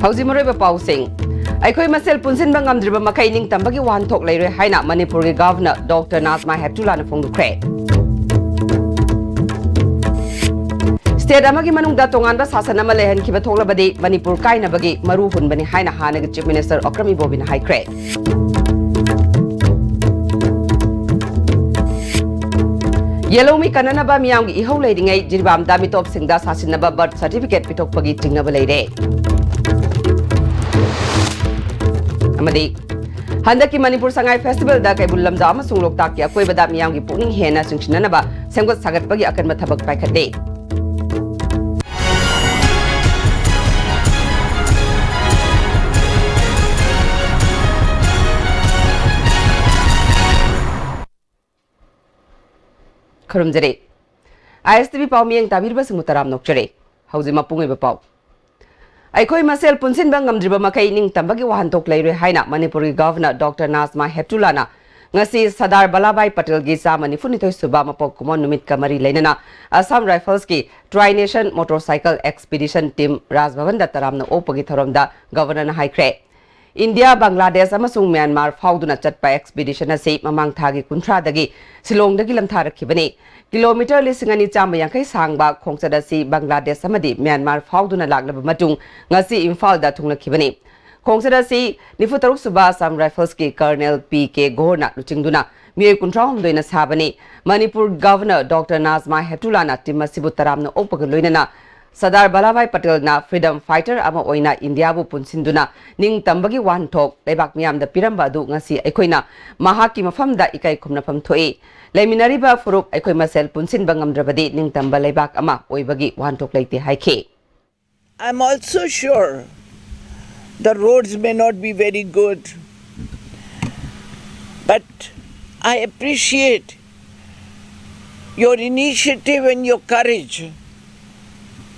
Hauji Moroiba Pausing. Aikoi masel punsin bangam driba makai ning tambagi wan thok leire haina Manipur gi Governor Dr. Nazma Heptullah na phongdukre. State amagi manungda tongan ba sasan ama lehan kiba thoklabadi Manipur kaina bagi maru hunbani haina hana gi Chief Minister Okrami Bobina haikre. Yellow mi kanana ba miyam gi ihau leidingai jirbam dami top singda sasinaba birth certificate pitok pagi tingnaba leire. Amadi Handaki Manipur Sangai Festival da kai bulam da amasung loktak ki akoi bada miyam gi pukning hena singsinana ba semgot sagat pagi akan mathabak paikade. Karum jere ISTV pau miyang tabir ba singutaram nokjere hauji mapung eba pau Aikoi masel punsin bangam driba makai ning tambagi wahan tok leire haina Manipuri Governor Dr. Nazma Heptullah na ngasi Sardar Vallabhbhai Patel gi sa manifuni toi suba mapok kumon numit kamari leinana Assam Rifles ki Tri-Nation Motorcycle Expedition Team Rajbhavan da taramna opagi tharomda Governor na haikre India Bangladesh amasung Myanmar fauduna chatpa expedition ase mamang thagi kunthra dagi Silong dagi lamtharakibani kilometer lisingani chama yankai sangba khongsadasi Bangladesh amadi Myanmar fauduna laglaba matung ngasi Imphal da thunglakibani khongsadasi nifutaruk suba Assam Rifles ki Colonel P.K. Gorna luchingduna miye kunthra homdoina sabani Manipur Governor Dr. Nazma Heptullah na timasibu taramna opagaloinana Sardar Vallabhbhai Patel na freedom fighter ama oina India bu punsinduna ning tambagi wan thok lebak miyam da piramba du ngasi aikoina mahaki mafam da ikai khumna pham thoi leiminari ba furup aikoi masel punsin bangam drabadi ning tamba lebak ama oibagi wan thok leite haike. I'm also sure the roads may not be very good, but I appreciate your initiative and your courage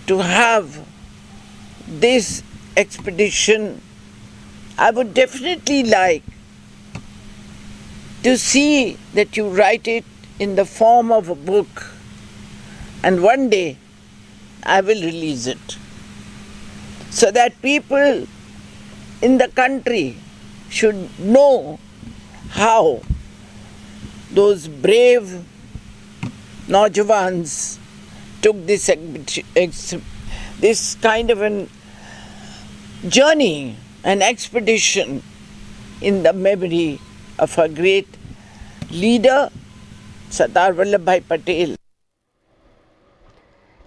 to have this expedition. I would definitely like to see that you write it in the form of a book, and one day I will release it so that people in the country should know how those brave Naujawans took this kind of an journey, an expedition in the memory of our great leader, Sardar Vallabhbhai Patel.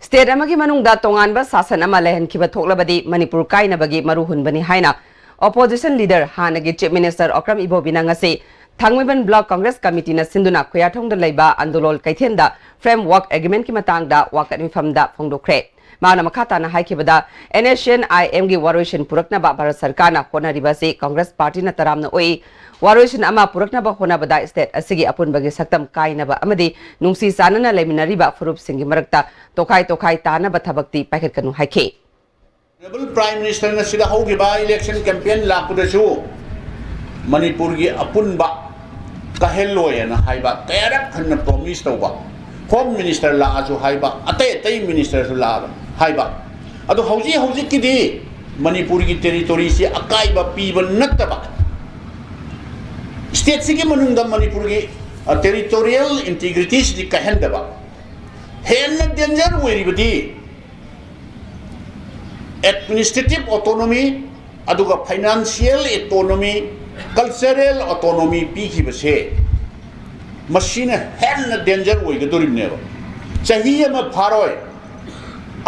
State amagi manungda tongan ba sasan ama lehan kiba thoklabadi Manipur kaina bagi maru hunbani haina opposition leader hanagi Chief Minister Okrami Bobina ngasi Thangmiban Block Congress Committee na sinduna khuyathong da leiba andolol kaithenda framework agreement ki matang da wakat mifam da phongdokre mana makhata na haikibada NHN-IM gi waroishin purakna ba Bharat Sarkar na honariba se Congress Party na taramna oi waroishin ama purakna ba hona bada state asigi apun bagi saktam kaina ba amadi nungsi sanana leiminari ba furup singi marakta tokai tana ba thabakti paikhat kanu haike. Honorable Prime Minister na sida hogiba election campaign lakudasu Manipur gi apun ba kahelloy na haiba kayarak khanna promise tawba Home Minister la asu haiba atay minister su la haiba ado hauji kidi Manipur gi territory si akai ba piba nattaba state si gi manungda Manipur gi territorial integrity si kahenda ba hen danger weri badi administrative autonomy aduga financial autonomy cultural autonomy piki base machine hen danger oigadorim neba chahi ama pharoi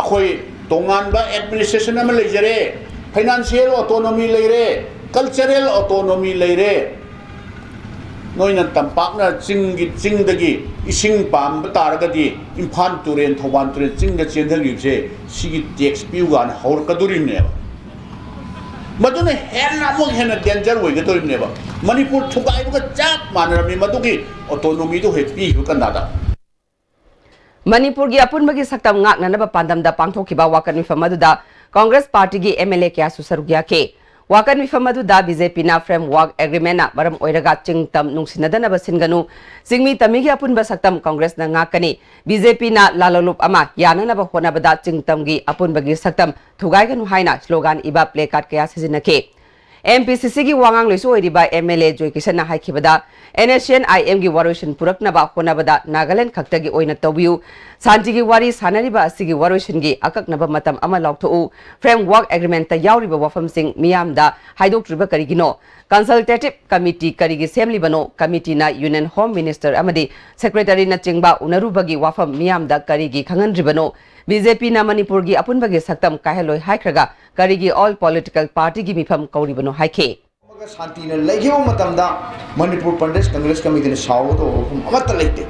akhoi tongan ba administration ama leijare financial autonomy leire cultural autonomy leire noina tampakna chingdagi ising pam taragadi Imphal turen Thoban turen chingda chendhagi se sigi tax piugan haur kadurim neba madune hen among hen danger oigadorim neba Manipur thukai buka chap manarami madugi autonomy do hepi kanada Manipur gi apun bagi saktam ngak nanaba pandam da pangthokiba wakan mifam aduda Congress Party gi MLA kya susarugya ke Wakan mifam aduda BJP na framework agreement na maram oiraga chingtam nungsinadana basinganu singmi tamigi apunba saktam Congress na ngakani BJP na lalolup ama yana na bahona bada chingtamgi apunbagi saktam thugaigan haina slogan iba placard kaya sizinake MPCC gi wangang loisu oiriba MLA Joy Kishan na haikibada NSN IM gi waroishin purak na ba hona bada Nagaland khaktagi oina tobiu sanji gi wari sanariba asigi waroishin gi akak naba matam ama laukthou framework agreement ta yauriba wafam sing miyam da haidok triba karigino consultative committee karigi assembly bano committee na union home minister amadi secretary na chingba unarubagi wafam miyam da karigi khangan ribano BJP na Manipur gi apunbagi saktam kaheloi haikraga karigi all political party gi mifam kauribano haike Santi na lagi mo matamda Manipur Pradesh Congress Committee na sawo to amata laite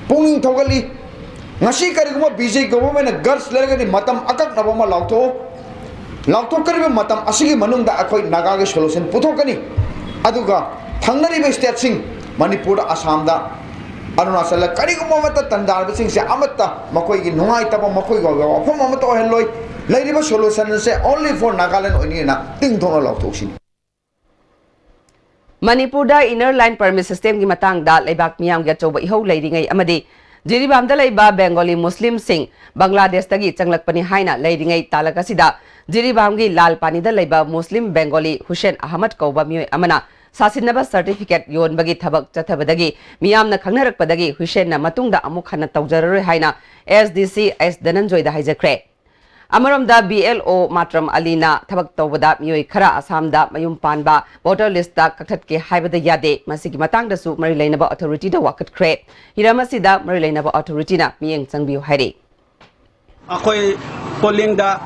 punging thogali ngasi kariguma BJP government na guts lerga di matam akak na bama lauto kariba matam asigi manungda akoi naga ge solution puthokani aduga thangnari be state sing Manipur Assam da Arunachal kariguma mata tandar be sing se amata makoi gi nungai taba makoi go afam amata heloi lairiba solution se only for Nagaland oni na ting thona lauto sin Manipur da inner line permit system gi matang da laibak miyam gi choba ihau leiringai amadi jiribam da laiba Bengali Muslim sing Bangladesh tagi changlakpani haina leiringai talakasida jiribam gi lal pani da laiba Muslim Bengali Hussein Ahmad kauba mioi amana sasinaba certificate yon bagi thabak chathabadagi miyam na khangnarakpadagi Hussein na matungda amuk khana tawjararoi haina SDC S Dananjoy da haijakre Amaram da BLO Matram Alina Tabak Tawada Mioi Kara Assam da Mayum Panba voter list da kakhat ke haibada yade masigi matang da su Marilainaba authority da wakat kre hiramasi da Marilainaba authority na miyeng changbiu haire Akoi polling da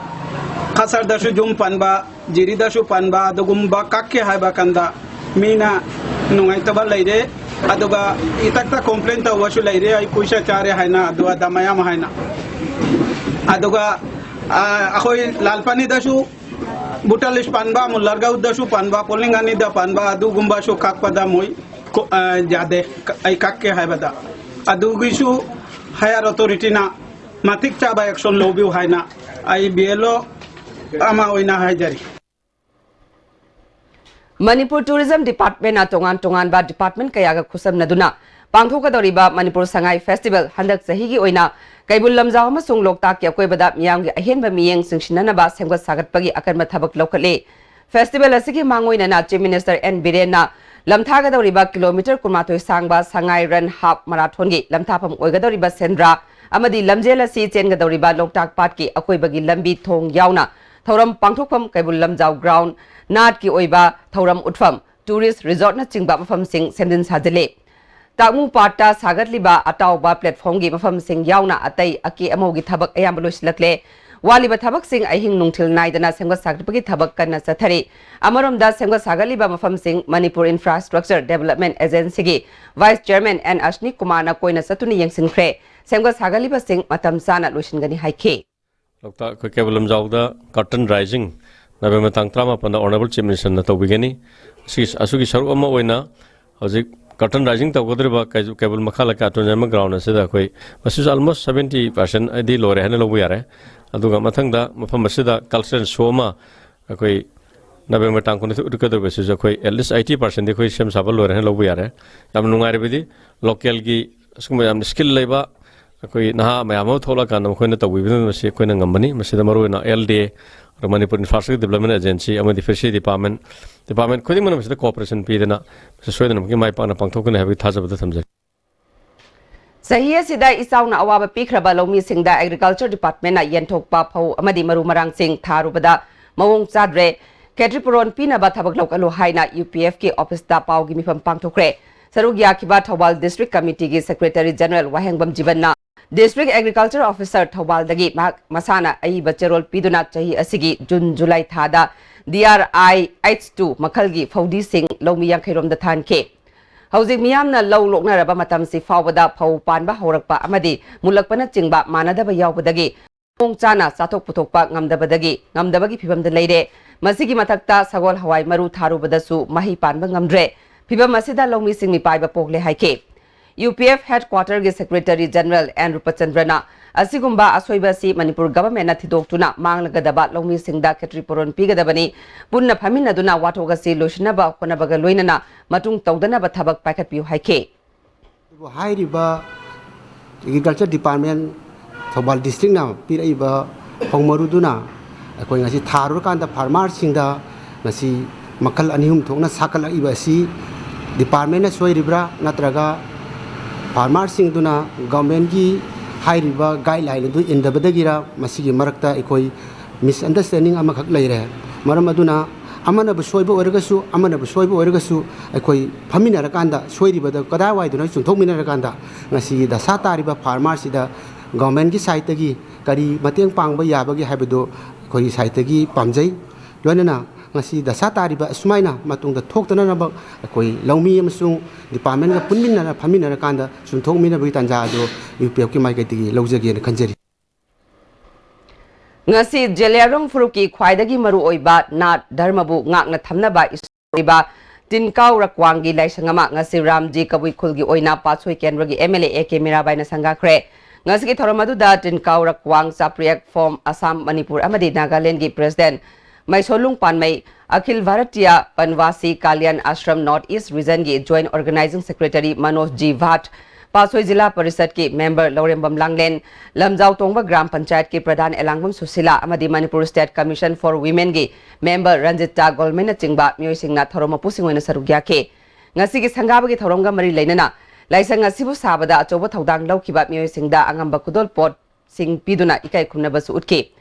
khasar da su jum panba jiri da su panba dugumba kakke haiba kanda mina nungai taba leide aduga itakta complaint ta wasu leide ai puisa chare haina aduga damaya haina aduga akoi lalpani dasu butalis panba mularga dasu panba polingani da panba adu gumba su kakpada moi jade ai kakke haibada adu gisu higher authority na matik chaba action lobby haina ai BLO ama oina haijari Manipur Tourism Department na tongan ba department kaya ga khusam naduna pangthokadoriba Manipur Sangai Festival handak sahigi oina Kaibul lamjaw amasung loktak ya koibada miyamgi ahenba miyeng singsinanaba semgat sagatpagi akanma thabak lokale festival asigi mangoina na Chief Minister N Biren na lamthagadoriba kilometer kurmatoi sangba Sangai Run Half Marathon gi lamthapam oigadoriba Sendra amadi lamjel asi chengadoriba loktak patki akoibagi lambi thong yauna thoram pangthokpam Kaibul lamjaw ground nat ki oiba thoram utfam tourist resort na chingba mafam sing semdin sajale Tamu parta sagat liba atau ba platform gi mafam sing yauna atai aki amogi thabak ayam loislakle waliba thabak sing ahing nungthil naidana semga sagpagi thabak kanna sathari amarom da semga sagaliba mafam sing Manipur Infrastructure Development Agency gi Vice Chairman N Ashni Kumar na koina satuni yengsinkhre semga sagaliba sing matam sana loisingani haike Lokta ko kebalam jawda curtain rising November tang trama panda honorable chief minister na tawbigani asugi saru ama oina hojik curtain rising to godriba cable makhala ka to jama ground ase da koi basis almost 70% adi lore hana lobu yare aduga mathang da mafam ase da cultural show ma koi November tang kun ukador basis koi at least 80% de koi sem sabal lore hana lobu yare yam nungai re bidi local gi skum yam skill leba koi naha mayamo thola kan koi na tawi bin masi koi na ngambani masi da maru na LDA Manipur Infrastructure Development Agency amadi Fishery Department khuding manam sida cooperation pidena soidana ki mai pana pangthokna habi thajabada thamjari Sahiya sida isauna awaba pikraba lomi singda Agriculture Department na yenthokpa phau amadi maru marang sing tharubada mawong chadre Ketripuron pina ba thabak lokalo haina UPF ki office da pau gi mifam pangthokre sarugya kiba Thobal District Committee gi Secretary General Wahengbam Jibanna District Agriculture Officer Thobal dagi masana ai bacherol piduna chahi asigi June July thada DRI H2 makhalgi Faudi Singh lomi yankairom da thanke Hauzik miyamna law loknaraba matam si fawada phau panba horakpa amadi mulakpana chingba manadaba yawbadagi mongchana sathok puthokpa ngamdabagi phibamda leire masigi mathakta sagol hawai maru tharubadasu mahi panba ngamdre phibam asida lomi singmi paiba pokle haike UPF headquarter gi secretary general N Rupachandrana asigumba asoiba si Manipur government na thidoktuna manglagadaba longmi singda khetri poron pigadabani punna phaminaduna watoga si loishinaba konabaga loinana matung tawdana ba thabak paikhat piu haike hairiba agriculture department Thobal district na piraiba hongmaruduna akoi ngasi tharur kanda farmer singda ngasi makal anihum thokna sakal iba si department na soiribra natraga farmer singduna government gi hairiba guideline du indabadagira masigi marakta ekoi misunderstanding amakhak leire maram aduna amana bu soiba oragasu amana bu soiba oragasu ekoi phamina rakanda soiribada kada waiduna chunthokmina rakanda ngasi da satariba farmer sida government gi side gi kari mateng pangba yabagi haibado koi side gi pamjai loinana ngasi da satariba sumaina matungda thoktana na koi laumi amsung department ga punminna na phamina rakanda chunthokmina bi tanja do UPF ki market gi lawjage na khanjeri ngasi jelerong furuki khwaidagi maru oiba na dharmabu ngakna thamnaba isoriba tinkaw rakwangi laisangama ngasi ramji kabui khulgi oina pasoi kenragi MLA AK Mirabai na sangakre ngasi ki thoramadu da tinkaw rakwang sapriyak form Assam Manipur amadi Nagaland gi president Maisolung Panmai Akhil Bharatiya Panwasi Kalyan Ashram North East Region gi Joint Organizing Secretary Manoj G Bhatt Pasoi Jila Parisad ki member Lorembam Langlen Lamjau Tongba Gram Panchayat ki Pradhan Elangvam Susila amadi Manipur State Commission for Women gi member Ranjita Golmena Chingba Myoy Singna Thoroma Pusing oina sarugya ke ngasi gi sangaba gi thoromga mari leinana laisang asibu sabada achoba thodang laukiba Myoy Singda angamba kudol pot sing piduna ikai khumna basu utke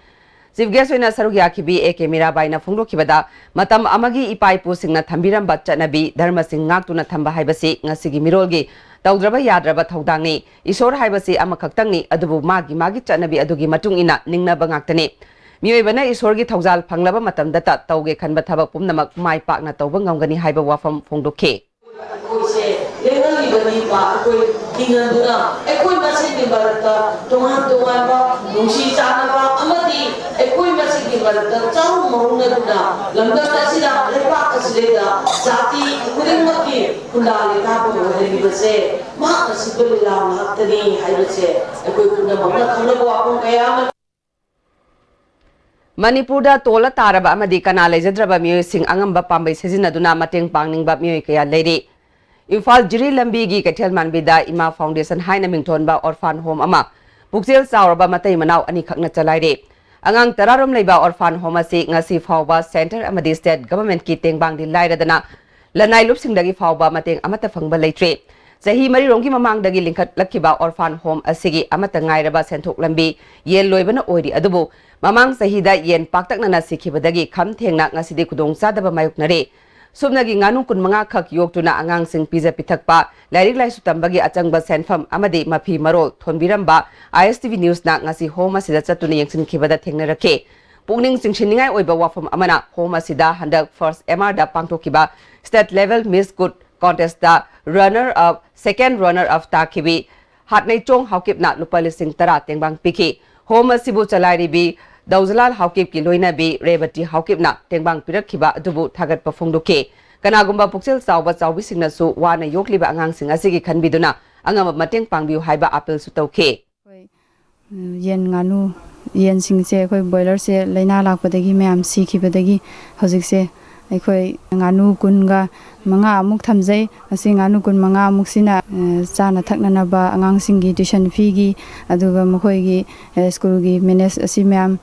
Chief guest oina sarugya ki bi AK Mirabai na phunglo kibada matam amagi ipai pu singna thambiram bachanabi dharma sing ngaktuna thamba haibasi ngasi gi mirolgi tawdraba yadraba thodangni isor haibasi amakhakhtangni adubu magi chanabi adugi matung ina ningnaba ngaktani miyoibana isorgi thawjal phanglaba matamda ta tawge khanba thabak pumnamak mai pakna tawba ngamgani haiba wafam phongdokhe Manipurda tola taraba amadi kana lejadraba myoy sing angamba pambai sejinaduna mateng pangningba myoy kaya leire Imphal Jiri Lambi gi Kaithel Manbida Ima Foundation haina mingthonba orphan home ama pukjel sauraba matai manau ani khakna chalaire angang tararom leiba orphan home asi ngasi phawba center amadi state government ki tengbang di lairadana lanai lupsingdagi phawba mateng amata phangba leitre Sahi mari rongki mamang dagi lingkat lakiba orphan home asigi amata ngairaba senthok lambi yen loibana oiri adubu mamang sahida yen paktakna na sikhibadagi kham thengna ngasidi kudong sadaba mayuknare Subnagi nganu kun manga khak yoktuna angang sing pizza pithakpa lairik laisu tambagi achangba senfam amadi mapi marol thonbiramba ISTV news na ngasi home asida chatuna yengsin khibada thengnarake pungning singchiningai oiba wafam amana home asida handak first MR da pangtokiba state level miss good contest da runner of second runner of takibi hatnai chong haukip na lupali sing tara tengbang piki home asibu chalairi bi Dauzalal haukip ki loina bi rebati haukip na tengbang pirakhiba adubu thagat pafongdoke kanagumba puksel sawba sawbi singna su wana yokliba angang sing asigi khanbiduna angama mateng pangbiu haiba apel su tawke yen nganu yen singse khoi boiler se leina lakpadagi myam sikhibadagi hojikse akhoi nganu kunga manga amuk thamjai asi nganu kun manga amuk sina chana thakna ba angang singi tuition fee gi aduga mkhoi gi school gi manage asi myam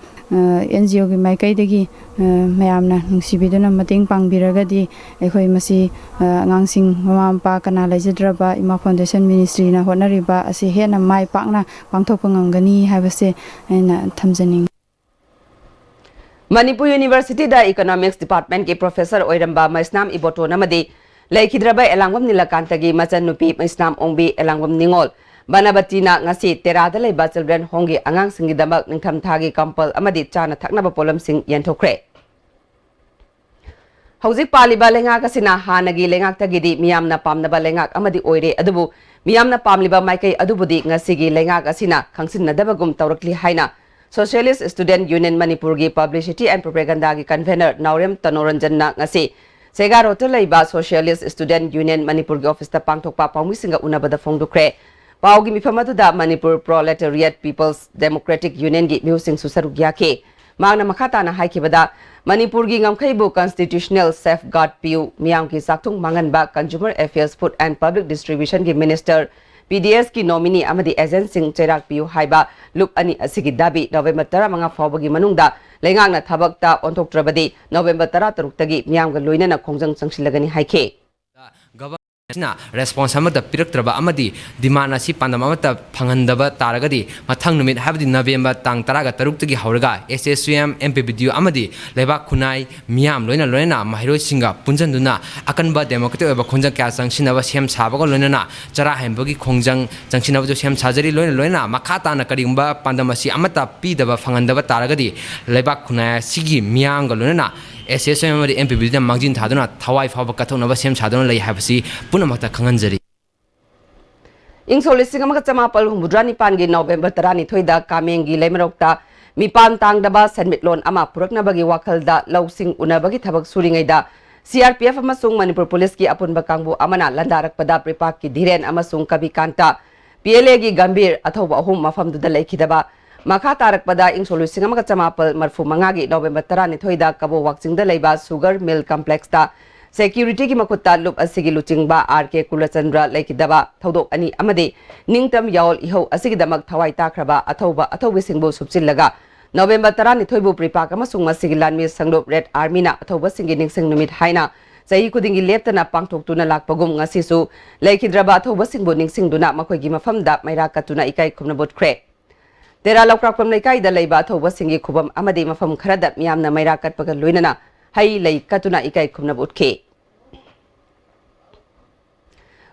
NGO gi mai kai dagi myam na nungsibiduna mating pangbiragadi akhoi masi angang sing mama pa kana laijadraba ima foundation ministry na honariba asi hena mai pakna pangthok ngamgani habase na thamjani Manipur University da Economics Department ke Professor Oiramba Maisnam Iboto namadi Laikhidraba Elangwam Nilakantagi Machan Nupi Maisnam Ongbi Elangwam Ningol Banabatina ngasi terada leiba children hongi angang singi damak ningtham thagi kampal amadi chana thaknaba polam sing yanthokre Hauzik paliba lengak asina hanagi lengak tagidi miyamna pamnaba lengak amadi oire adubu miyamna pamliba maikai adubudi ngasigi lengak asina khangsinnadabagum tawrakli haina Socialist Student Union Manipur gi Publicity and Propaganda gi convener Naurem Tanoranjan na ngasi Segarota Laiba Socialist Student Union Manipur gi office ta pangthokpa pawmisinga unabada fongdukre. Paugi mifamaduda Manipur Proletariat People's Democratic Union gi musing susaruk yake. Magna makata na haikibada Manipur gi ngamkhaibu constitutional safeguard piu miyam ki sakthung manganba Consumer Affairs Food and Public Distribution gi Minister PDS ki nominee amadi agent sing cherak piu haiba look ani asigi dabi November 15 fawbagi manungda leingangna thabakta onthoktrabadi November 13 tagi miyamga loinana khongjang changsilagani haike. Response amata piraktraba amadi demand asi pandamamata phangandaba taragadi mathang numit habdi November tang taraga taruk tagi hauraga SSUM MPBDU amadi lebak khunai miyam loina mahiro singa punjanduna akanba democratic oba khonjang kya sangsinaba sem sabaga loina chara hembagi khongjang changsinaba jo sem sajari loina makhata na karingba pandamasi amata pidaba phangandaba taragadi lebak khunai sigi miyam ga loina SSM amadi MPBD mangjin thaduna thawai phaba kathonaba sem saduna lei habasi punamakta khanganjari Ingsolising amaga chamapal humudra nipan gi November 12 da kamengi leimarokta mipan tangdaba senmitlon ama puraknabagi wakhalda lausing unabagi thabak suringai da CRPF amasung Manipur Police ki apunba kangbu amana landarakpada pripak ki dhiren amasung kabikanta PLA gi gambir athoba ahum mafamduda leikidaba Makha tarakpada Ingsolising amaga chamapal marfu mangagi November 12 da kabo wakjingda leiba sugar mill complex da security ki makutta lup asigi luchingba RK Kulachandra leikidaba thodok ani amade ningtam yawl iho asigi damak thawai takraba athobi singbo subchillaga November 12 bu pripak amasung masigi lanmi sanglop Red Army na athoba singi ningsing numit haina Sahi kudingi leptana pangthoktuna lakpagum ngasisu leikidraba athoba singbo ningsingduna makoigi mafamda mairakatuna ikai khumnabot khre Tera Lokrakpam Laikai da Laiba Thoba Singi Kubam Amadi Mafam Kharada Miamna Mairakat Pagal Luinana Hai Lai Katuna Ikai Kumnabut K.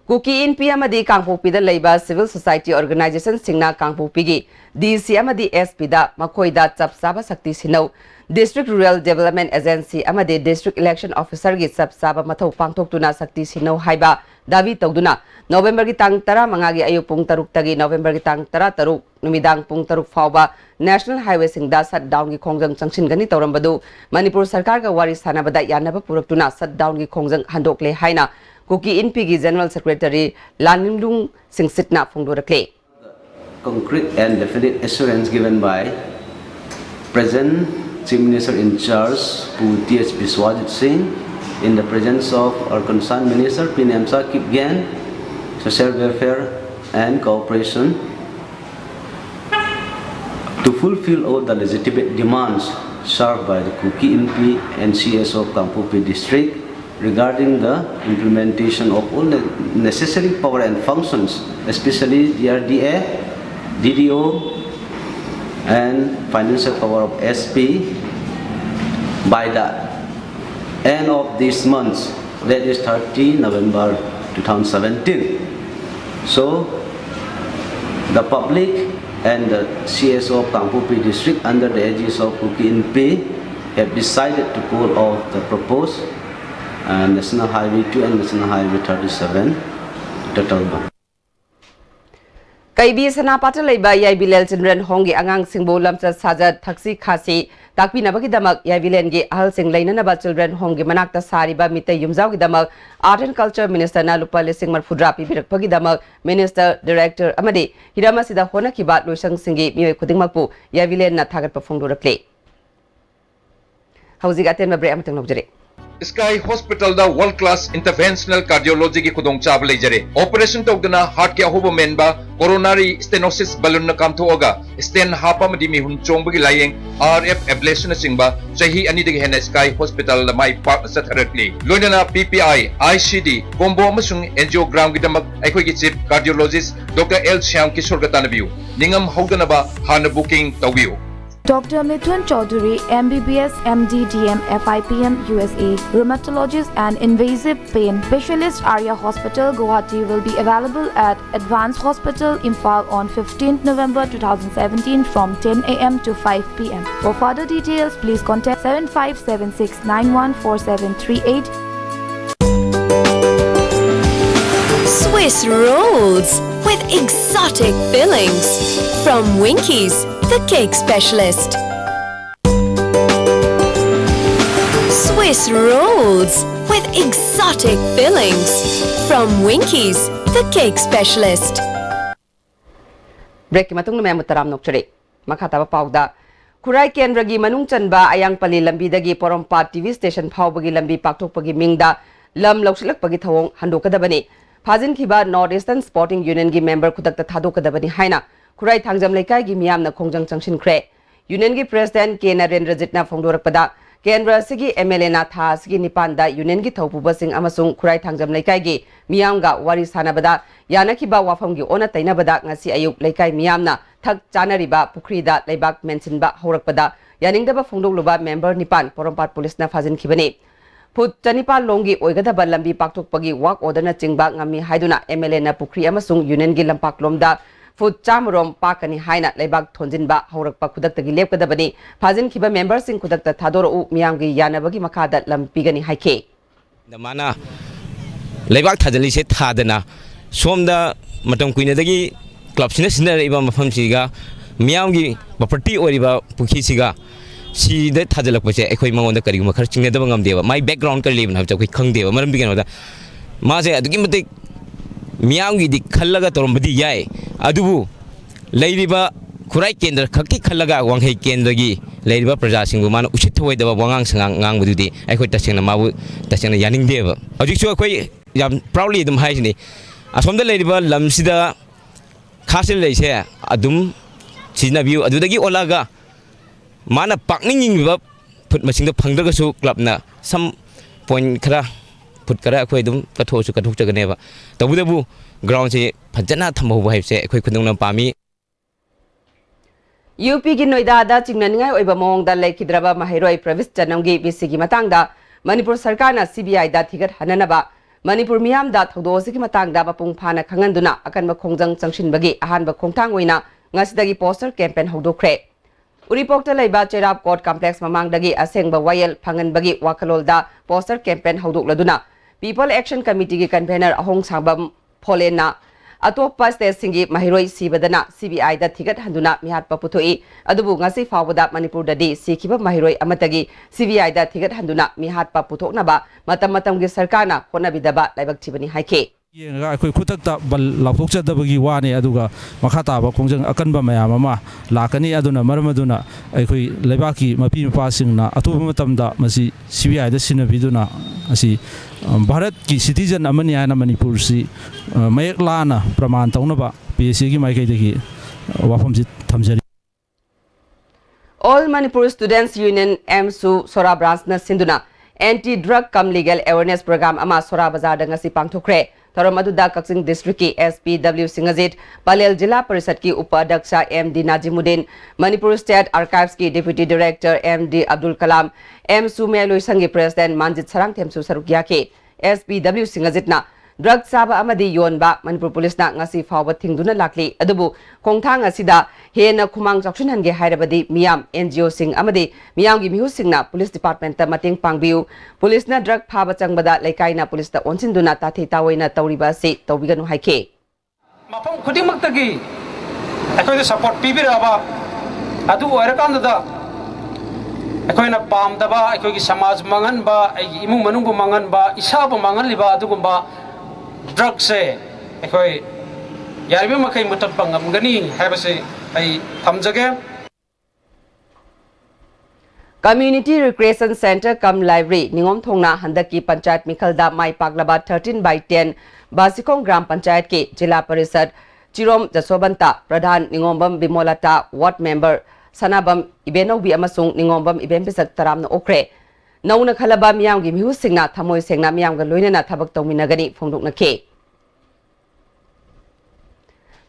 Kuki in Piamadi Kangpopi da Laiba Civil Society Organization Singna Kangpopigi DC Amadi SP da Makoida Chap Saba Sakti Sinau District Rural Development Agency Amadi District Election Officer gi Chap Saba Mathau Pangthoktuna Sakti Sinau Haiba Davi Togduna November gi tang tara mangagi ayu pung taruk tagi November gi tang tara taruk numidang pung taruk fauba National Highway singda shut down gi khongjang changsin gani tawrambadu Manipur Sarkar ga wari sanabada yanaba puraktuna shut down gi khongjang handokle haina Kuki Inpi gi General Secretary Lanimlung Singsitna phongdorakle Concrete and definite assurance given by present Chief Minister in charge TH Biswajit Singh in the presence of our concerned Minister P.N.M. Sakib Gyan Social Welfare and Cooperation to fulfill all the legitimate demands served by the Kuki MP and CS of Kangpopi District regarding the implementation of all the necessary power and functions, especially DRDA, DDO, and financial power of SP by the end of this month, that is 30 November 2017. So, the public and the CSO of Kangpopi District under the aegis of Kuki NP have decided to pull off the proposed National Highway 2 and National Highway 37 total ban. Kaibi Sanapata Laiba Yaibilel Children Hongi Angang Singbo Lamsa Sajat Taxi Khasi Takpi Nabaki Damak Yaibilengi Ahal Sing Lainanaba Children Hongi Manakta Sariba Mite Yumzau Damak Art and Culture Minister Nalupa Lising Marfudrapi Pirakpagi Damak Minister Director Amadi Hiramasida Hona Kibat Lusang Singi Mio Kudingmapu Yaibilen Natagat Pafongdura Play. How's it at Mabre Amatung Lobjere? Sky Hospital da world class interventional cardiology ki khudong chab leijare operation togdana heart ke ahoba menba coronary stenosis balloon na kam thoga stent hapa madi mi hun chongbagi layeng RF ablation singba chahi ani degi hena Sky Hospital da mai park satharatli loinana PPI ICD combo amasung angiogram gi damak aikoi ki chief cardiologist Dr. L Shyam Kishore gatanabiu ningam hogdana ba hana booking tawiu Dr. Mithun Chaudhary, MBBS, MD, DM, FIPM, USA, rheumatologist and invasive pain specialist, Arya Hospital, Guwahati will be available at Advanced Hospital, Imphal on 15th November 2017 from 10 a.m. to 5 p.m. For further details, please contact 7576914738. Swiss rolls with exotic fillings from Winkies, the cake specialist. Swiss Swiss rolls with exotic fillings. From Winkies, the cake specialist. Break matung na may taram nokchare. Makataba pauda. Kurai Kendragi manung chanba ayang pali lambi dagi Porompat TV station phau bagi lambi paktok pagi mingda lam lausilak pagi thawong handokadabani. Phajin khiba Northeastern Sporting Union gi member kudakta thadokadabani haina. Kurai thangjam laikai gi miyamna khongjang changshin khre. Union gi president K Narendra Jitna phongdorakpada Kendra sigi MLA na tha sigi nipanda Union gi thaupuba sing amasung Kurai thangjam laikai gi miyamga wari sanabada yanakhiba wafam gi ona tainabada ngasi ayuk laikai miyamna thak chanariba pukrida leibak mensinba horakpada yaningdaba phongdokluba member nipan Porompat police na phajin khibani Put Chanipal Longi Oigadaba Lambi Paktok Pagi Wak Odana Chingba Ngami Haiduna MLA na Pukri Amasung Union gi Lampak Lomda Food Chamrom Pakani Haina Lebak Thonjinba Horakpa Kudaktagi Lepkadabani Phajin Khiba members in Kudakta Thadoro Miyamgi Yanabagi Makada Lampigani Haike The mana Lebak Thadalise Thadana Somda Matam Quinadagi Club Sinesner Iba Mafamsiga Miyamgi Property Oriba Pukisiga Si the Tadalak was a equipment on the Karima Karching the Bangam Deva. My background can live in Hawk Kung Deva, Madam Begin with that. Maze, to give me Miyangi the Kalaga Tombadi Yai, Adubu, Ladyba, Kurai Kender, Kaki Kalaga, Wang Hay Kendagi, Ladyba Prajasing woman, Uchitaway the Wangang Sang with the Echo touching the Mawu, touching the Yanning Deva. Ojixu, Yam proudly them Haisni. As from the Ladyba, Lamsida Castle Lays here, Adum, Sinabu, Adudagi Olaga. Mana pakning ba put masing do phangda su club na some point khara put kara khoi dum ka tho su ka thuk chagane ba tabu dabu ground se phajana thambo ba se khoi khundong na pami UP gi Noida da chingnaningai oiba mong da laikhidraba mahiroi Pravis Chanam gi bisigi matangda Manipur sarkar na CBI da thigat hananaba Manipur miyam da thodo sigi matangda bapung phana khanganduna akan ma khongjang changshin bagi ahan ba khongthang oina ngasidagi poster campaign hodokre Uripokta Laiba Cherab Court Complex Mamang Dagi Asengba Wayel Pangan Bagi Wakalolda Poster Campaign Hauduk Laduna People Action Committee Gi Convener Ahong Sambam Polena Atopa State Singi Mahiroi Sibadana CBI da Thigat Handuna Mihat Paputoi Adubu Ngasi Fawada Manipur Dadi Sikiba Mahiroi Amatagi CBI da Thigat Handuna Mihat Paputok Naba Matam Matam Gi Sarkana Kona Bidaba Laibak Chibani Haike Aku kutakta bal laukcha da bagi wani aduga makata ba kongjang akan ba mayama lakani aduna marmaduna ai lebaki mapi mapasing na atu matamda masi CBI da sinabiduna asi Bharat ki citizen amani ana Manipur si mayek lana praman tauna ba PSC gi maikai degi wafam ji thamjari All Manipur Students Union MSU Sora branch na sinduna anti-drug cum legal awareness program ama Sora Bazar da ngasi pangthokre Taramadуда Kaksing District ki SPW Singazit Palel Jila Parisad ki Upadaksha MD Najimuddin Manipur State Archives ki Deputy Director MD Abdul Kalam MSU Meloi Sangi President Manjit Sarang Themsu Sarukya ki SPW Singazit na drug saba amadi yonba Manipur Police na ngasi fawba thingduna lakli adubu khongthang asida hena khumang chaksinhan ge hairabadi miyam NGO sing amadi miyam gi mihu singna Police Department ta mating pangbiu Police na drug phaba changbada laikai na police ta onsinduna tathi tawaina tawriba se tawbiganu haike mafam khudimak tagi akoi support pibiraba adu oirakanda da akoi na pamdaba akoi gi samaj mangan ba imung manung bu mangan ba isa bu mangan liba adugumba drugs se ekoi yarbi makai mutat pangam gani habase ai thamjage Community Recreation Center cum Library Ningom Thongna Handaki Panchayat Mikhalda Mai Paglaba 13/10 Basikong Gram Panchayat ki Jila Parisad Chirom Jasobanta Pradhan Ningombam Bimolata Ward Member Sanabam Ibenobi amasung Ningombam Ibembisak Taramna Okre Nauna Khalaba Miyam gi mihu singna thamoi sengna miyam ga loinana thabak tawminagani phongdokna ke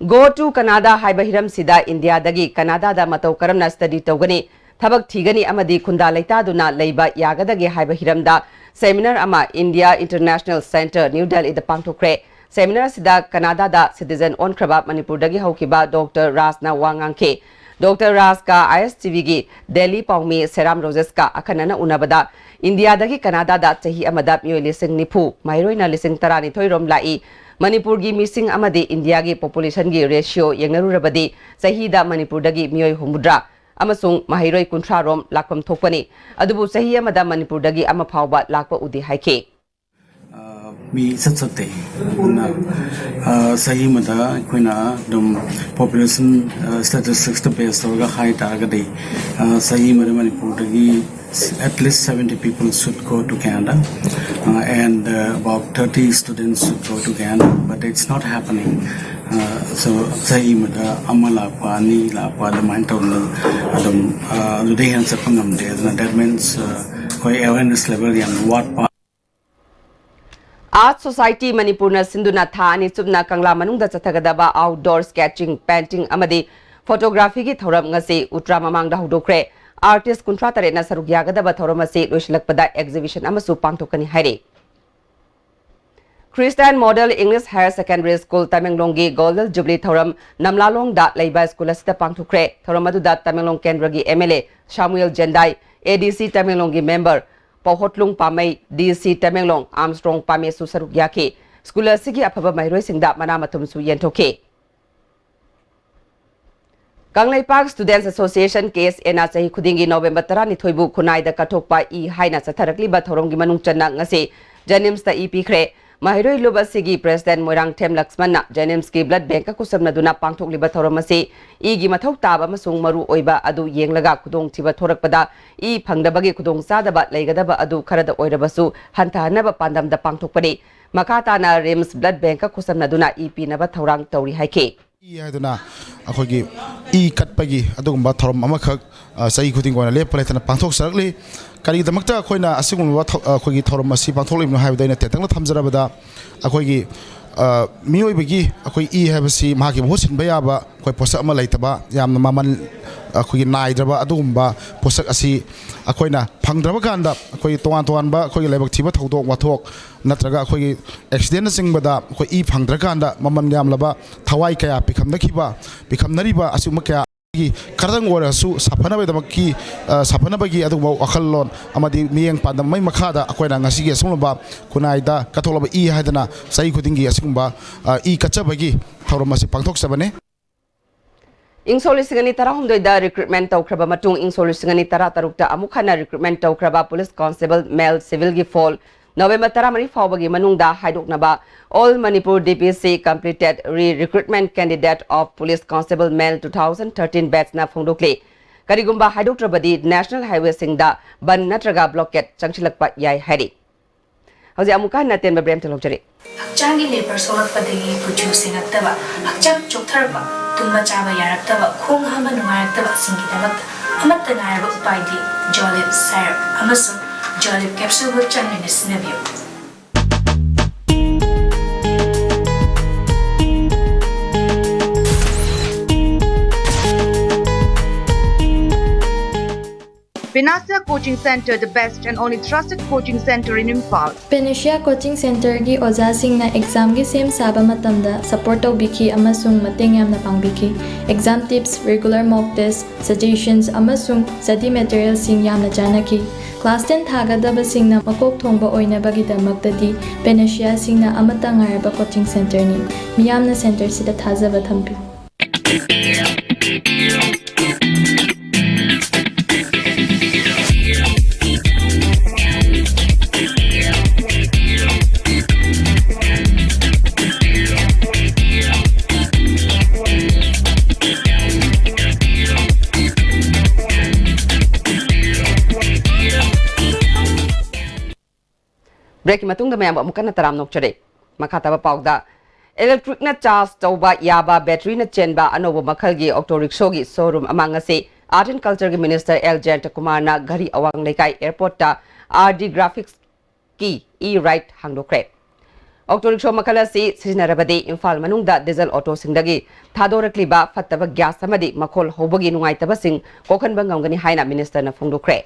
Go to Canada haiba hiram sida India dagi Canada da matau karamna study tawgani thabak thigani amadi khunda laita duna leiba yagadagi haiba hiram da seminar ama India International Center New Delhi da pangthokre seminar sida Canada da citizen on kraba Manipur dagi haukiba Dr. Rasna Wangang ke Dr. Ras ka ISTV gi Delhi Paumi Seram Roses ka akanana unabada India dagi Canada da chahi amada myo lising nipu mairoina lising tarani thoirom lai Manipur gi missing amadi India gi population gi ratio yengnaru rabadi chahi da Manipur dagi myo humudra amasung mahiroi kunthra rom lakpam thokpani adubu sahi amada manipur dagi ama phawba lakpa udi haike mi sat satte na sahi mata koina dum population statistics to base ga high target sahi manipur dagi at least 70 people should go to Canada and about 30 students should go to Canada, but it's not happening. So sahi mata amala pani la pa the mind of the day and sapangam day. That means koi awareness level and what part. Art Society Manipur na sinduna tha ani chupna kangla manungda chathagadaba outdoor sketching, painting amadi photography gi thoram ngasi utra mamangda hudokre artist kunthra tare na saruk yagadaba thoram ase loislakpada exhibition amasu pangthokani haire Christian Model English Higher Secondary School Tamenglongi Golden Jubilee Thoram Namlalong da Leiba School asita pangthokre thoram aduda Tamenglong Kendragi MLA Samuel Jendai ADC Tamenglongi member Pohotlung Pamai DC Tamenglong Armstrong Pame su saruk yake school asigi aphaba mairoi singda mana mathum su yenthoke Kanglai Park Students Association case ena chahi khudingi November 12 bu khunai da kathokpa I haina chatharakli ba thoromgi manung channa ngase Janims ta EP khre mahiroi luba sigi President Moirang Them Laxmanna Janims ki blood bank ka kusabna duna pangthokli ba thoromase I gi mathok taba masung maru oiba adu yenglaga khudong thiba thorakpada I phangdabagi khudong sadaba leigadaba adu kharada oirabasu hantanaba pandam da pangthokpani makata na Rims blood bank ka kusabna duna EP naba thorang tauri haike Yaduna akogi I katpagi adugumba thorom amakhak sai khuding gona le paletana pangthok sarakli kari damakta akoina asigumba akogi thorom asi pangthok limno haibdaina tetangla thamjarabada akogi miyoibagi akoi I habasi mahaki bhosin bayaba koi posak ama laitaba yamna maman akogi naidraba adugumba posak asi akoina phangdraba kanda akoi toan ba akoi laibak thiba thodok wathok natraga akoi accident singbada akoi I phangdra kanda maman yamlaba thawai kaya pikhamnakiba pikhamnariba asuma kaya Karang warasu sapana ba damaki sapana bagi adugba wakallon amadi miyeng pandam mai makhada akoina ngasi ge sumba kunaida katholaba I hadana sai khudingi asingba I kachabagi thoromasi pangthok sabane Insolisingani tara humdoi da recruitment tawkraba matung insolisingani tara tarukta amukhana recruitment tawkraba police constable male civil gi fall November 13 fawbagi manungda haidoknaba all Manipur DPC completed re-recruitment candidate of police constable male 2013 batch na phongdokle karigumba haidoktrabadi national highway singda ban natraga blockade changchilakpa yai hari hauji amuka na tenba brem telokjari hakchangi labor solakpadagi puju aktaba hakchang choktarba tumma chaba yaraktaba khong hama nungayaktaba singidamak amatta ngaraba upaidi jolib syrup amasu Jolib capsule with changin snabio. Pinasya Coaching Center, the best and only trusted coaching center in Impal. Pinasya Coaching Center gi oja singna exam gi sem saba matamda support tawbiki amasung mateng yamna pangbiki. Exam tips, regular mock tests, suggestions amasung study material sing yamna janaki. Class 10 thagadaba singna makok thongba oinabagi damaktadi Pinasya singna amata ngaraba coaching center ni. Miyamna center sida thajaba thampi. Break matung da mayam amukan na taram nokchare makata ba pawda electric na charge tawba yaba battery na chenba anobo makhal gi auto rickshaw gi showroom amang ase art and culture gi minister L Jayant Kumar na gari awang lekai airport ta RD graphics ki e-right hangdokre auto rickshaw makhal ase sisinarabadi Imphal manung da diesel auto singdagi thadorakli ba fattaba gas amadi makhol hobagi nungai taba sing kokhan bangam gani haina minister na phongdokre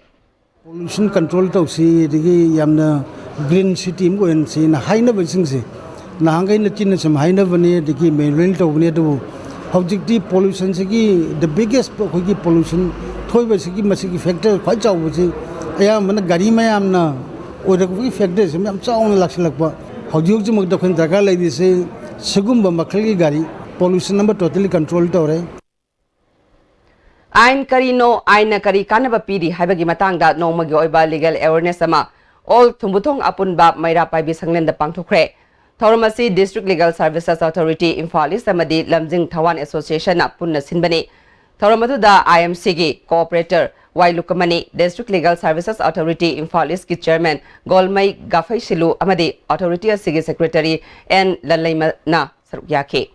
pollution control to si digi yamna green city mo en si na haina ba sing si na hangai na chin sam haina bani digi main to bani to objective pollution si gi the biggest gi pollution thoi ba si gi masi gi factor khoi chaw bu si aya mana gari ma yamna oda gi factor si am chaw na laksilak ba hojuk ji mak da khin daga lai di se sigum ba makhal gi gari pollution number totally control to re Ain karino aina kari kanaba piri haibagi matangda nongmagi oiba legal awareness ama all thumbutong apunba maira paibi sanglenda pangthokre. Thormasi District Legal Services Authority Imphal East amadi Lamjing Thawan Association na punna sinbani. Thormatuda IMC gi cooperator Wailukamani District Legal Services Authority Imphal East ki chairman Golmai Gafai Silu amadi authority asigi secretary N Lalaima na sarukyake.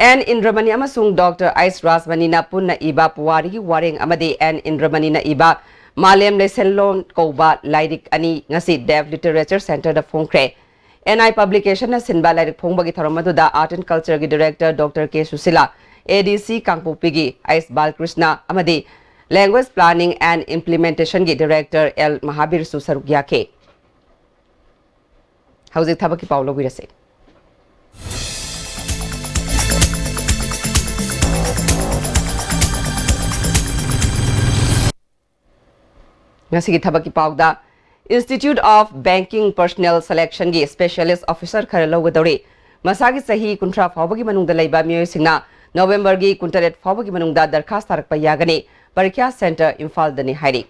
N Indramani amasung Dr. Ais Rasmani na punna iba puwari gi waring amadi N Indramani na iba Malem Leselon Koba Lairik Ani ngasi Dev Literature Center da Fongkre. NI Publication na sinba Lairik Fongbagi Tharamadu da Art and Culture gi Director Dr. K. Susila, ADC Kangpupigi Ais Balkrishna amadi Language Planning and Implementation gi Director L. Mahabir Susarugyake. How's it Tabaki Paulo Virase? Ngasigi thabaki pawda Institute of Banking Personnel Selection gi Specialist Officer khara logadori masagi sahi kuntra phawbagi manungda leiba miyoi singna November gi kuntaret phawbagi manungda darkhast tarakpa yagani Parikya Center Imphal dani hairi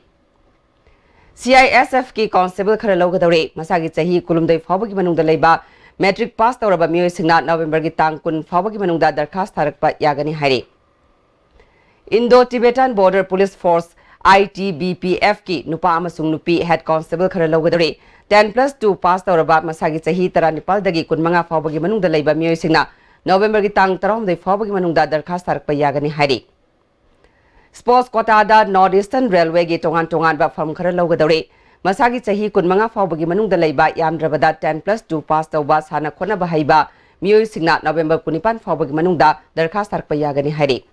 CISF ki constable khara logadori masagi sahi kulumdai phawbagi manungda leiba metric pass tawraba miyoi singna November gi tang kun phawbagi manungda darkhast tarakpa yagani hairi Indo-Tibetan Border Police Force ITBPF ki nupa amasung nupi head constable khara logadori 10+2 pass tawraba masagi sahi 19 dagi kunmanga phawbagi manungda leiba miyoi singna November gi tang 19 phawbagi manungda darkhast tarakpa yagani hairi Sports quota da Northeastern Railway gi tongan ba firm khara logadori masagi sahi kunmanga phawbagi manungda leiba yamdrabada 10+2 pass tawba sana khona ba haiba miyoi singna November 19 phawbagi manungda darkhast tarakpa yagani hairi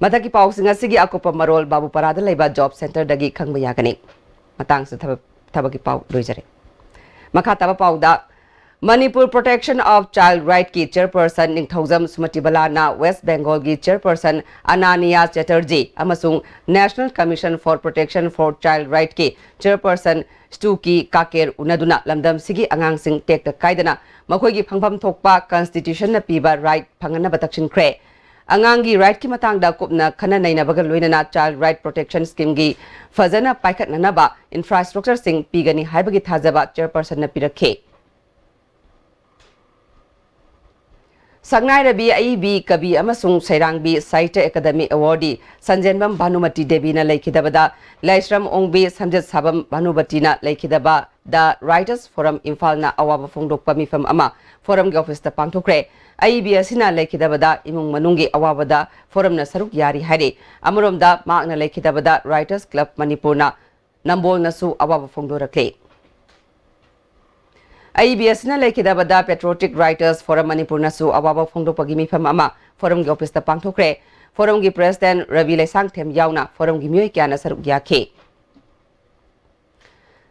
Mataki pau singa sigi akupa marol babu parada leiba job center dagi khangba yagani matang su thabaki pau loijare makha taba pau da Manipur Protection of Child Right ki chairperson Ningthaujam Sumati Balana West Bengal gi chairperson Anania Chatterjee amasung National Commission for Protection for Child Right ki chairperson Stuki Kaker unaduna lamdam sigi angang sing tekta kaidana makhoi gi phangpham thokpa constitution na piba right phangana batakshin kre Angangi right ki matang da kupna khana naina bagal loinana child right protection scheme gi fazana paikhat nanaba infrastructure sing pigani haibagi thajaba chairperson na pirakhe Sangnai Rabi AIB Kabi amasung Sairangbi Site Academy Awardee Sanjenbam Bhanumati Devi na laikidabada Laishram Ongbi Samjat Sabam Bhanubati na laikidaba The Writers Forum Imphal na awaba phongdokpa mifam ama forum gi office ta pangthokre AIB asina laikidabada imung manungi awabada forum na saruk yari haire amuromda maakna laikidabada Writers Club Manipur na nambol nasu awaba phongdorakle AIB asina laikidabada Patriotic Writers Forum Manipur nasu awaba phongdokpagi mifam ama forum gi office ta pangthokre forum gi president Ravi Laisang Them yauna forum gi myoi kyana saruk yakhe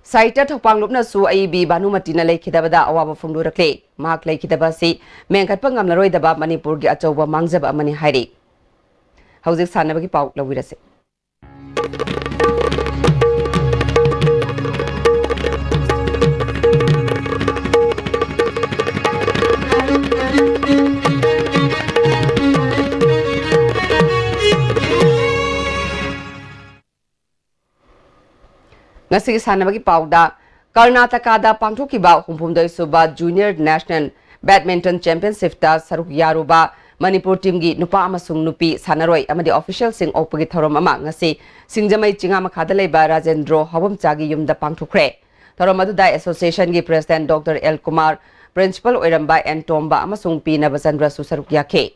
Saita thopang lupna su AIB Bhanumati na laikidabada awaba phongdorakle mak laikidaba si mengkhatpa ngamlaroidaba Manipur gi achauba mangjaba amani hairi hauzik sanabagi pau lawirase Ngasigi sanabagi pauda Karnataka da pangthokiba humphumdai suba Junior National Badminton Championship ta saruk yaruba Manipur team gi nupa amasung nupi sanaroi amadi official sing opagi thorom ama ngasi singjamai chinga makhada leiba Rajendro Hawamchagi yumda pangthokre thorom adu da association gi president Dr. L Kumar principal oiramba N Tomba amasung P Navachandra susaruk yakhe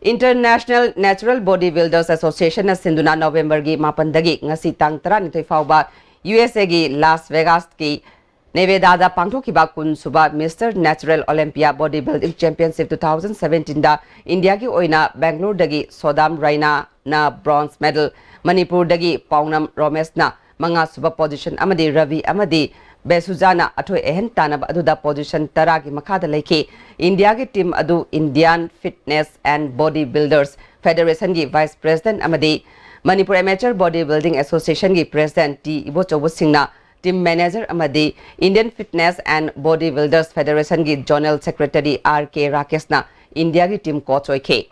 International Natural Bodybuilders Association na sinduna November gi mapandagi ngasi tang 19 fauba USA gi Las Vegas ki Nevada pangthokiba kun suba Mr. Natural Olympia Bodybuilding Championship 2017 da India gi oina Bangalore dagi Sodam Raina na bronze medal Manipur dagi Paunam Romesh na manga suba position amadi Ravi amadi Besujana athoi ehen tanab aduda position taragi makhada leiki India gi team adu Indian Fitness and Bodybuilders Federation gi Vice President amadi Manipur Amateur Bodybuilding Association gi President T Ibochobo Singna team manager amadi Indian Fitness and Bodybuilders Federation gi General Secretary RK Rakesh na India ki team coach oike.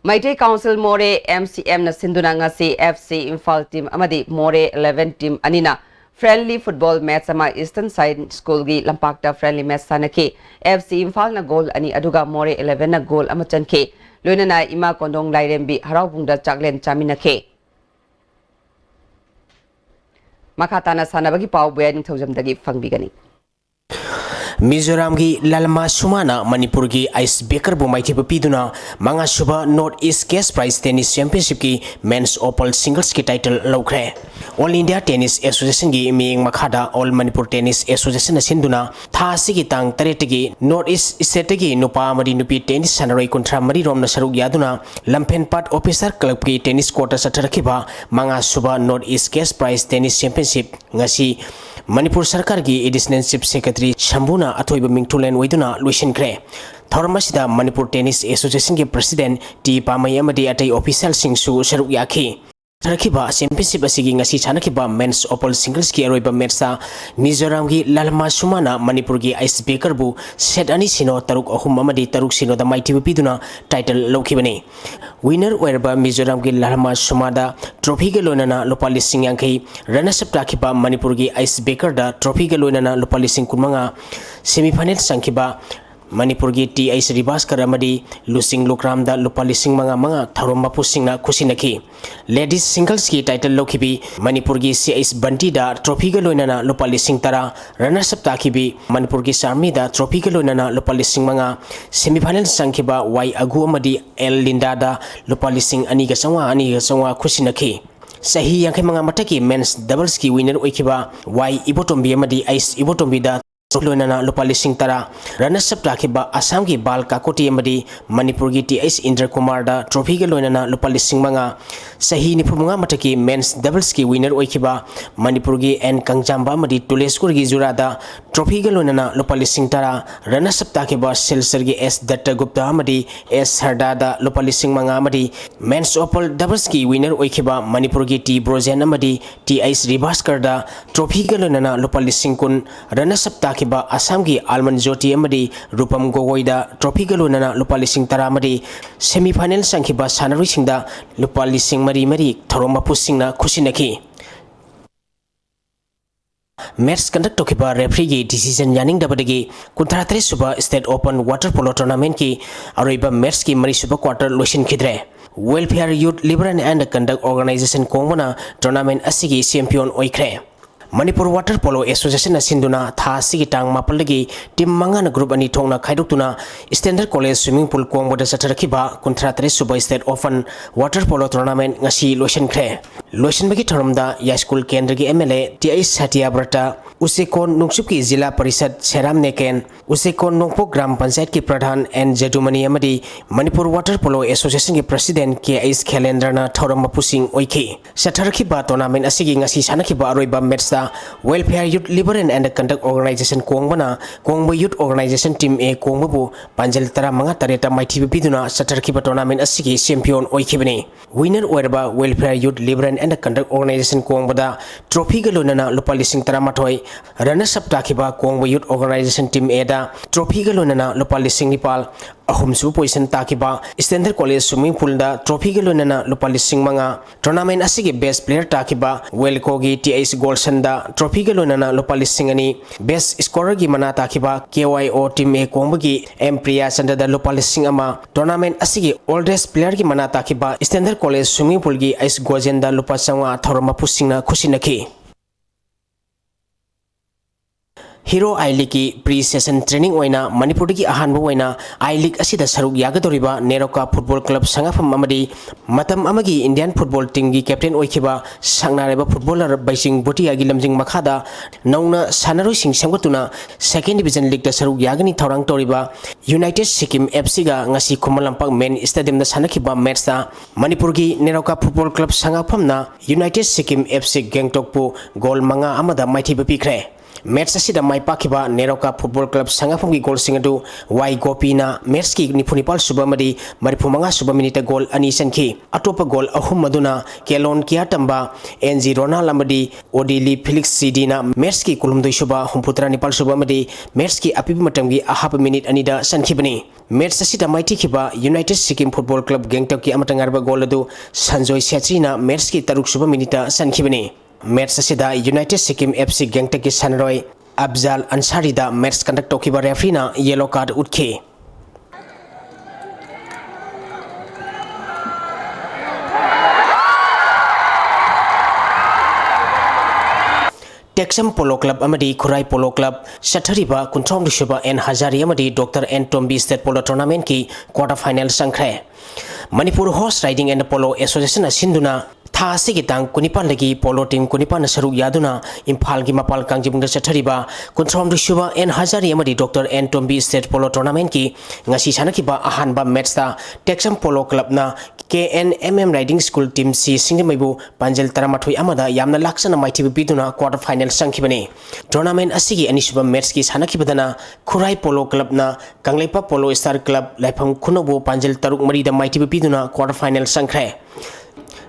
Maitei Council More MCM na sinduna ngasi FC Imphal team amadi More 11 team anina friendly football match ama Eastern Side School gi lampakta friendly match sanaki FC Imphal na goal ani aduga More 11 na goal ama chanke loina na ima kondong lairembi haraubungda chaklen chaminake makatana sanabagi pau buyaning thaujamdagi fangbigani Mizoram gi lalma sumana Manipur gi ice breaker bu maiti piduna manga suba North East Case Prize Tennis Championship ki men's opal singles ki title lokre All India Tennis Association gi ming makhada All Manipur Tennis Association sinduna tha sigi tang tarete gi North East State gi nupa mari nupi tennis sanaroi kontra mari rom na saruk yaduna lampen pat officer club ki tennis court satharakiba manga suba North East Case Prize Tennis Championship ngasi Manipur Sarkar gi Additional Chief Secretary Shambuna Athoiba Mingtulen Waiduna Lucian Gray. Thormasida Manipur Tennis Association ki President T. Pamay Amadi Atay Official Singsu Sharuk Yaki. Tarakiba Championship asigi ngasi chanakiba men's opal singles ki aroiba matcha Mizoram gi lalma sumana Manipur gi ice breaker bu set ani sino taruk ahum amadi taruk sino da maiti biduna title lokibani winner werba Mizoram gi lalma sumada trophy ge lonana lopali singyangkai runners up takiba Manipur gi ice breaker da trophy ge lonana lopali singkunmanga semi final sangkiba Manipur gi T I Sribas Karamadi Lusing Lukram da Lupali Sing manga Tharom Mapusing na Kusinaki Ladies Singles ki title lokibi Manipur gi CIS Banti da trophy ga loinana Lupali Sing tara runners up takibi Manipur gi Sarmi da trophy ga loinana Lupali Sing manga semi final sangkiba Y Agu Amadi L Linda da Lupali Sing ani ga sangwa Kusinaki Sahi yang manga mataki men's doubles ki winner oikiba Y Ibotombi Amadi Ice Ibotombi da Loinana Lupali Sing tara runners up takiba Assam ki Bal Kakoti Amadi Manipur gi TS Indra Kumar da trophy ga loinana Lupali Sing manga sahi ni pumunga mataki men's doubles ki winner oikiba Manipur gi N Kangjamba Amadi Tuleskur gi Jura da trophy ga loinana Lupali Sing tara runners up takiba Silsar gi S Datta Gupta Amadi S Harda da Lupali Sing manga Amadi men's opal doubles ki winner oikiba Manipur gi T Brozen Amadi TS Ribaskar da trophy ga loinana Lupali Sing kun runners up kiba Assam ki Alman Jyoti Amadi Rupam Gogoi da trophy ga loinana Lupali Sing tara Amadi semi final sangkiba sanarui singda Lupali Sing mari Tharom Mapusing na Kusinaki Match conduct tokiba referee gi decision yaning dabadagi kuntratre suba State Open Water Polo Tournament ki aroiba match ki mari suba quarter loisin khidre Welfare Youth Liberation and Conduct Organization kongmana tournament asigi champion oikre Manipur Water Polo Association Sinduna Tha Sigi Tang Mapalagi Team Mangana Group Ani Thongna Khaidukuna Standard College Swimming Pool Kongboda Satharakiba Kuntratre Suba State Open Water Polo Tournament ngasi lotion kre lotion bagi tharamda ya school kendra gi MLA TI Satia Brata Usekon Nungsup ki Zila Parishad Seram Neken Usekon Nongpo Gram Panchayat ki Pradhan N Jadumani Amadi Manipur Water Polo Association ki President KIS Khalendrana Tharom Mapusing Oiki Satharakiba tournament asigi ngasi sanakiba aroiba match Welfare Youth Liberation and Conduct Organization Kongbana Kongbo Youth Organization Team A Kongbu Panjal Tara Manga Tareta Maiti Biduna Satarkiba Tournament Asigi Champion Oikibani Winner Werba Welfare Youth Liberation and Conduct Organization Kongbada Trophy Galunana Lupali Sing Taramatoi Runners up Takiba Kongbo Youth Organization Team A da Trophy Galunana Lupali Sing Nipal Ahumsu Position Takiba Standard College Swimming Pool da Trophy Galunana Lupali Sing Manga Tournament Asigi Best Player Takiba Welkogi TS Golson da trophy ga lonana Lupali Sing ani best scorer gi mana takiba KYO team A Kongbagi M Priya Chanda da Lupali Sing ama tournament asigi oldest player gi mana takiba Standard College Swimming Pool gi Ice Gojen da Lupa Sangwa Thoroma Pusingna Khusinaki Hero I League ki pre-season training oina Manipur ki ahanba oina I League asida saruk yagadoriba Neroka Football Club sangafam amadi matam amagi Indian football team gi captain oikiba sangnareba footballer Baising Botia gi lamjing makhada nauna sanaroi sing samgatuna second division league da saruk yagani thorang toriba United Sikkim FC ga ngasi Khumalampak main stadium da sanakiba match da Manipur gi Neroka Football Club sangafam na United Sikkim FC Gangtok pu goal manga amada maiti bapikre match असिदा माई पाखिबा NEROCA football club संगाफमगी goal सिंगदु वाई गोपीना match की निफुनिपाल सुबा मदी मरिफुमंगा सुबा मिनिट गोल अनि सनखी अटोप गोल अहुम मदुना केलोन किया तंबा एनजी रोनाल्ड अमदी ओडीली फिलिक्स सीडीना मैच की कुलुमदुई सुबा हुमपुत्रा निपाल सुबा मदी मैच की अपिबि मतंगी अहाप मिनिट अनिदा सनखिबनी मैच असिदा माइथिखिबा United Sikkim football club Gangtok की अमतंगारबा गोल अदु संजोय सेत्रीना मैच की तरुक सुबा मिनिट सनखिबनी मैच असिदा यूनाइटेड सिक्किम एफसी गैंगटॉक की सनरोय अफजाल अंसारी दा मैच कंडक्ट तौखिबा रेफरीना येलो कार्ड उठे टेक्सम पोलो क्लब अमदी खुराई पोलो क्लब सथरिबा कुंथोम दुशुबा एन हजारी अमदी doctor N Tombi state polo tournament की क्वार्टर फाइनल संख्रे Manipur horse riding and polo association सिंधुना था की तांग कुनिपान लगी पोलो टीम कुनिपान सरुक यादुना इम्फाल की मपाल कांजिबुंग चथरिबा कुंथोम दुशुबा एन हजारी अमदी doctor N Tombi state polo tournament की ngasi sanakhiba ahanba match ta Texam Polo Club na KNMM Riding School team si singmaibu panjel taramathui amada yamna laksana maithibu biduna quarter final sangkhibani tournament asigi anisuba match ki sanakhibadana Khurai Polo Club na Kangleipa Polo Star Club laifam khunobu panjel taruk mari da maithibu biduna quarter final sangkhre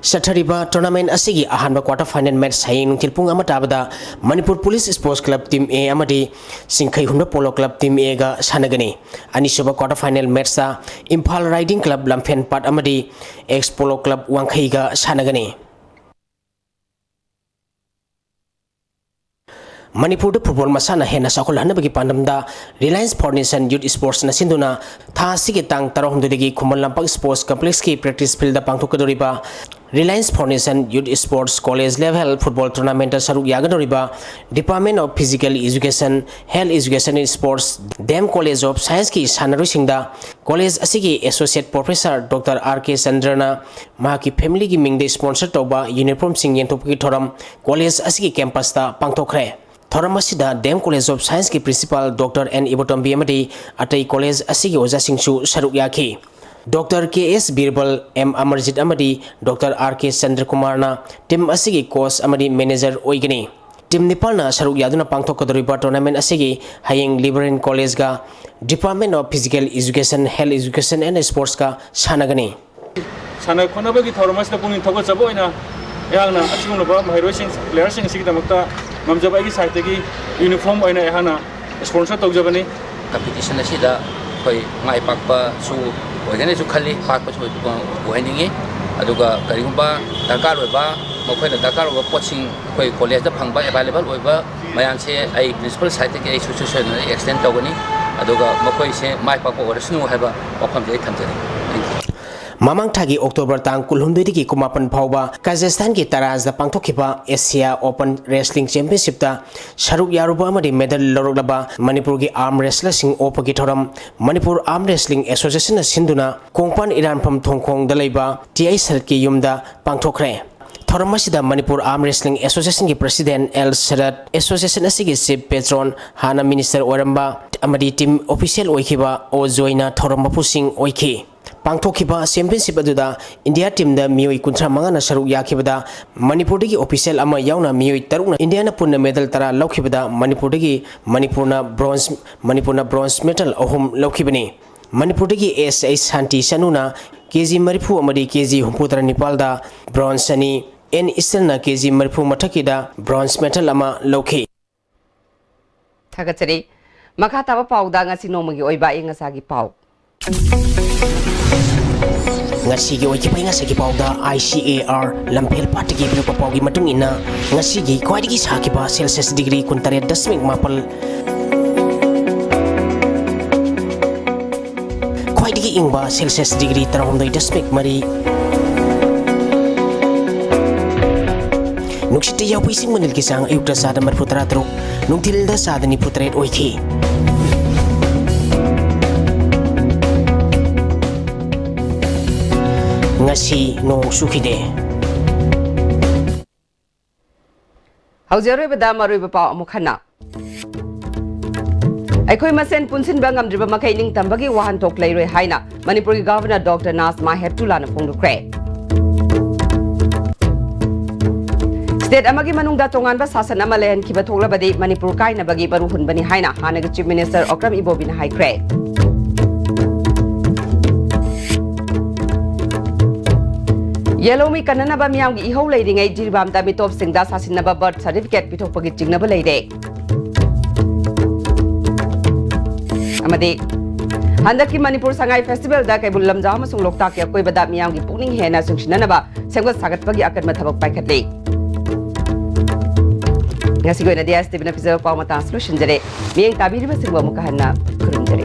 सथरिबा tournament असिगी अहानबा quarter final match हाई नुंथिल पुंग अमा ताबदा Manipur police sports club team A अमदी सिंखै हुंडा पोलो क्लब टीम ए गा सानगनी अनिसुबा क्वार्टर फाइनल मैच सा इम्फाल राइडिंग क्लब लमफेन पाट अमदी एक्स पोलो क्लब वांखै गा सानगनी मणिपुर फुटबॉल मसाना हेना साखोल हनबगी पांडमदा रिलायंस फाउंडेशन यूथ स्पोर्ट्स न सिंधुना था सिगे तांग तरहमदगी खुमल लंपक स्पोर्ट्स कॉम्प्लेक्स की practice field पांथोकदोरिबा Reliance foundation youth sports college level football tournament सरुक यागदोरिबा department of physical education health education in sports dam college of science की सानरुसिंगदा college असिगी associate professor doctor R के चंद्रना माकी family की मिंगदे sponsor तौबा uniform सिंग येंथोपकी थोरम college असिगी campus ता पांथोखरे थोरम असिदा डेम कॉलेज ऑफ साइंस की प्रिंसिपल डॉक्टर एन इबोटोम्बी अमदी अतई कॉलेज असिगी ओजा सिंगसु सरुक याखी doctor K S Birbal M Amarjit अमदी doctor R K Chandra Kumar ना टीम असिगी कोच अमदी मैनेजर ओइगनी टीम निपालना सरुक यादुना पांथोकदोरिबा टूर्नामेंट असिगी हयेंग लिबरेन कॉलेज का department of physical education health education and sports का सानगनी साना खोनबगी थोरमस पुनी थोगचबोइना यागना असिगुनबा महरोसिंग प्लेयर्सिंग सिगदमक्ता ममजबागी साइडगी यूनिफॉर्म ओइना याना स्पॉन्सर तौजबनी कंपटीशन असिदा कोई माई पाकपा सु ओइगने सु खली पाकपा सु ओइनिंगे अदुगा करिगुंबा दरकार ओइबा मखोइना दरकार ओइबा पोचिंग कोई कॉलेज दा फंगबा अवेलेबल ओइबा मयानसे आई प्रिंसिपल साइड के एसोसिएशन एक्सटेंड तौगनी अदुगा मखोइसे माई पाकपा ओरसनु हाइबा वफम जे थमजरी मामांग थागी अक्टोबर तांग कुलहुमदुई की कुमापन फाउबा काजाखस्तान की तराज दा पांथोखिबा एशिया ओपन रेसलिंग चैंपियनशिप ता सरुक यारुबा अमदी मेडल लौरकलबा मणिपुर की आर्म रेसलर्सिंग ओपगी थोरम मणिपुर आर्म रेसलिंग एसोसिएशन सिंधुना कोंगपान इरानफम थोंगखोंग दलैबा टीआई सरत की युमदा पांथोखरे थोरम असिदा मणिपुर आर्म रेसलिंग एसोसिएशन की प्रेसिडेंट एल शरद एसोसिएशन असिगी चीफ पेट्रोन हाना मिनिस्टर ओरंबा अमदी टीम ऑफिशियल ओइखिबा ओ जोइना थोरम मपुसिंग ओइखि पांथोखिबा चैंपियनशिप अदुदा इंडिया टीम दा मियोई 35 ना सरुक याखिबदा मणिपुर की ऑफिशियल अमा याउना मियोई 3 इंडिया ना पुन्ना मेडल 10 लौखिबदा मणिपुरना ब्रोंज मेडल अहम लौखिबनी मणिपुर की एस एस शांति सनुना केजी मरिफु अमदी केजी 34 दा ब्रोंज सनी एन ईस्टर्न केजी मरिफु मथकिदा ब्रोंज मेडल अमा लौखि थागचरी मखा ताबा पाउदा ngasi nomagi oiba ingasagi pau ngasi gi oikipai ngasi gi pauda ICAR lampel party gi biru pau gi matung ina ngasi gi kwaidi gi sakiba celsius degree 38.4 kwaidi gi ingba celsius degree 39.3 nuksite yawi sing manil ki sang ayukta sada marputra tru nungtilda sada ni putret oiki ngasi nong sukide haujeroi bada maroi ba amukhana aikoi masen punsin bangam driba makai ning tambagi wahan tok lairoi haina manipur ki governor dr nasma heptula na phongdukre State amagi manungda tonganba sasan ama lehankiba thoklabadi Manipur kainabagi baru hunbani haina hanaga Chief Minister Okram Ibobina haikre. Yelomi kananaba miyamgi ihau leiringai jirbamda mitop singda sasinaba birth certificate pithokpagi jingnaba leire. Amadi Handaki Manipur Sangai Festival da kaibul lamja amasung loktak ya koibada miyamgi pukning hena sungsinanaba semgat sagatpagi akan mathabak paikhatle. Ngasi ko na dia STV na pizza pa matang solution jare miyang tabiri ba singwa mukahan na kurumjare.